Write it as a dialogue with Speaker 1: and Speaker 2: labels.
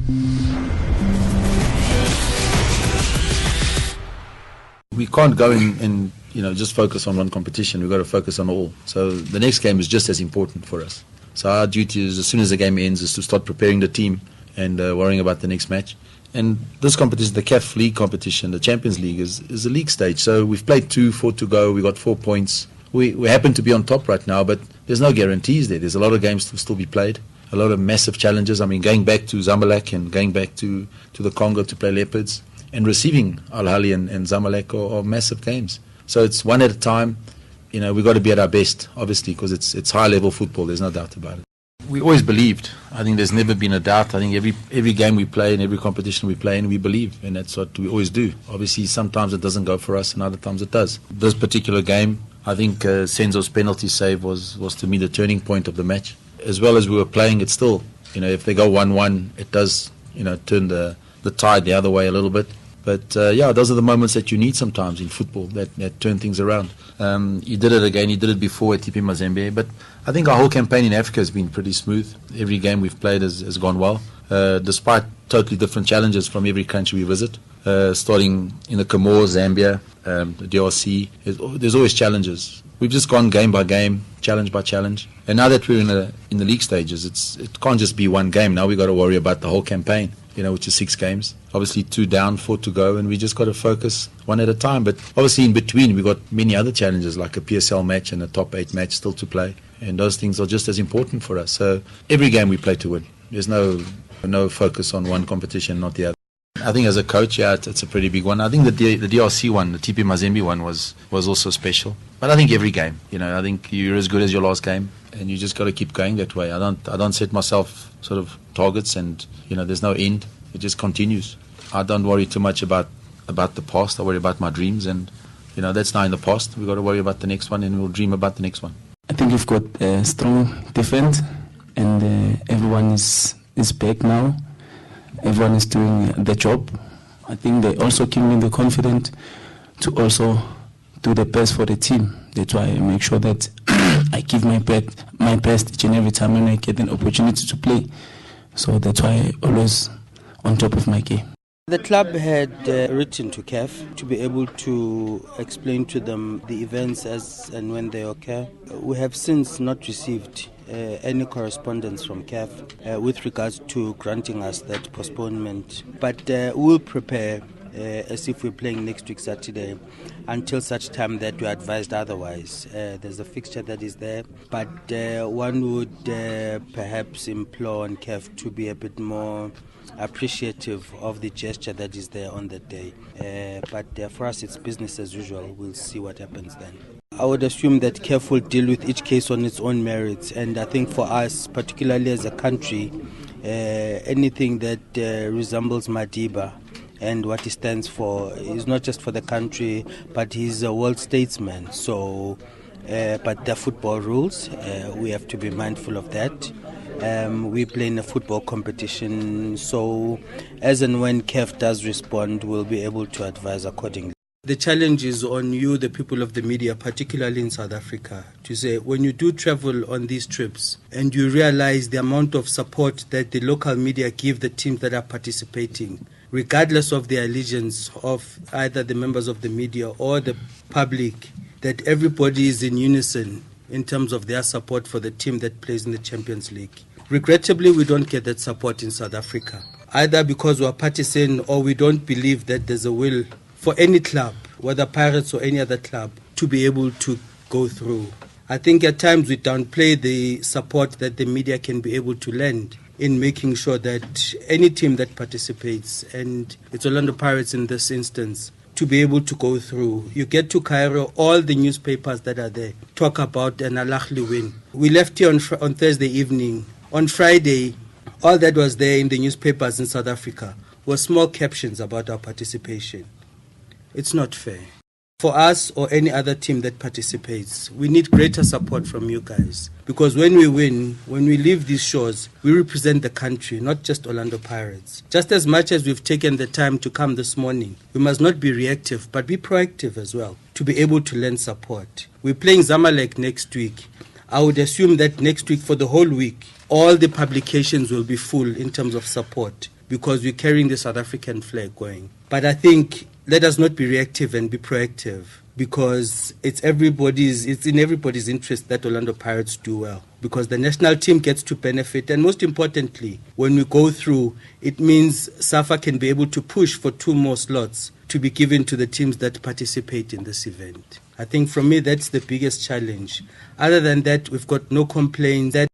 Speaker 1: We can't go and just focus on one competition. We've got to focus on all. So the next game is just as important for us. So our duty is, as soon as the game ends, is to start preparing the team and worrying about the next match. And this competition, the CAF League competition, the Champions League, is a league stage. So we've played 4 to go. We got 4 points. We happen to be on top right now, but there's no guarantees there. There's a lot of games to still be played, a lot of massive challenges. I mean, going back to Zamalek and going back to the Congo to play Leopards and receiving Ahly and Zamalek are massive games. So it's one at a time. We've got to be at our best, obviously, because it's high-level football. There's no doubt about it. We always believed. I think there's never been a doubt. I think every game we play and every competition we play in, we believe, and that's what we always do. Obviously, sometimes it doesn't go for us, and other times it does. This particular game, I think Senzo's penalty save was to me the turning point of the match. As well as we were playing it still, if they go 1-1, it does, turn the tide the other way a little bit. But those are the moments that you need sometimes in football that turn things around. He did it again. He did it before at TP Mazembe. But I think our whole campaign in Africa has been pretty smooth. Every game we've played has gone well, despite totally different challenges from every country we visit. Starting in the Comores, Zambia, the DRC, there's always challenges. We've just gone game by game, challenge by challenge. And now that we're in the league stages, it can't just be one game. Now we've got to worry about the whole campaign, which is 6 games. Obviously 2 down, 4 to go, and we just got to focus one at a time. But obviously in between, we've got many other challenges like a PSL match and a top 8 match still to play. And those things are just as important for us. So every game we play to win. There's no focus on one competition, not the other. I think as a coach, it's a pretty big one. I think the DRC one, the TP Mazembe one, was also special. But I think every game, I think you're as good as your last game, and you just got to keep going that way. I don't set myself sort of targets, and there's no end. It just continues. I don't worry too much about the past. I worry about my dreams, and that's now in the past. We've got to worry about the next one, and we'll dream about the next one.
Speaker 2: I think we've got a strong defense, and everyone is back now. Everyone is doing the job. I think they also give me the confidence to also do the best for the team. That's why I make sure that I give my best each and every time when I get an opportunity to play. So that's why I always on top of my game.
Speaker 3: The club had written to CAF to be able to explain to them the events as and when they occur. We have since not received any correspondence from CAF with regards to granting us that postponement. But we'll prepare as if we're playing next week Saturday until such time that we're advised otherwise. There's a fixture that is there, but one would perhaps implore on CAF to be a bit more appreciative of the gesture that is there on that day. But for us, it's business as usual. We'll see what happens then. I would assume that CAF will deal with each case on its own merits, and I think for us, particularly as a country, anything that resembles Madiba and what he stands for is not just for the country, but he's a world statesman. So, but the football rules, we have to be mindful of that. We play in a football competition, so as and when CAF does respond, we'll be able to advise accordingly. The challenge is on you, the people of the media, particularly in South Africa, to say when you do travel on these trips and you realize the amount of support that the local media give the teams that are participating, regardless of the allegiance of either the members of the media or the public, that everybody is in unison in terms of their support for the team that plays in the Champions League. Regrettably, we don't get that support in South Africa, either because we're partisan or we don't believe that there's a will for any club, whether Pirates or any other club, to be able to go through. I think at times we downplay the support that the media can be able to lend in making sure that any team that participates, and it's Orlando Pirates in this instance, to be able to go through. You get to Cairo, all the newspapers that are there talk about an Ahly win. We left here on Thursday evening. On Friday, all that was there in the newspapers in South Africa was small captions about our participation. It's not fair. For us or any other team that participates, we need greater support from you guys. Because when we win, when we leave these shores, we represent the country, not just Orlando Pirates. Just as much as we've taken the time to come this morning, we must not be reactive, but be proactive as well, to be able to lend support. We're playing Zamalek next week. I would assume that next week, for the whole week, all the publications will be full in terms of support because we're carrying the South African flag going. But I think let us not be reactive and be proactive, because it's in everybody's interest that Orlando Pirates do well, because the national team gets to benefit, and most importantly, when we go through, it means SAFA can be able to push for 2 more slots to be given to the teams that participate in this event. I think from me, that's the biggest challenge. Other than that, we've got no complaints that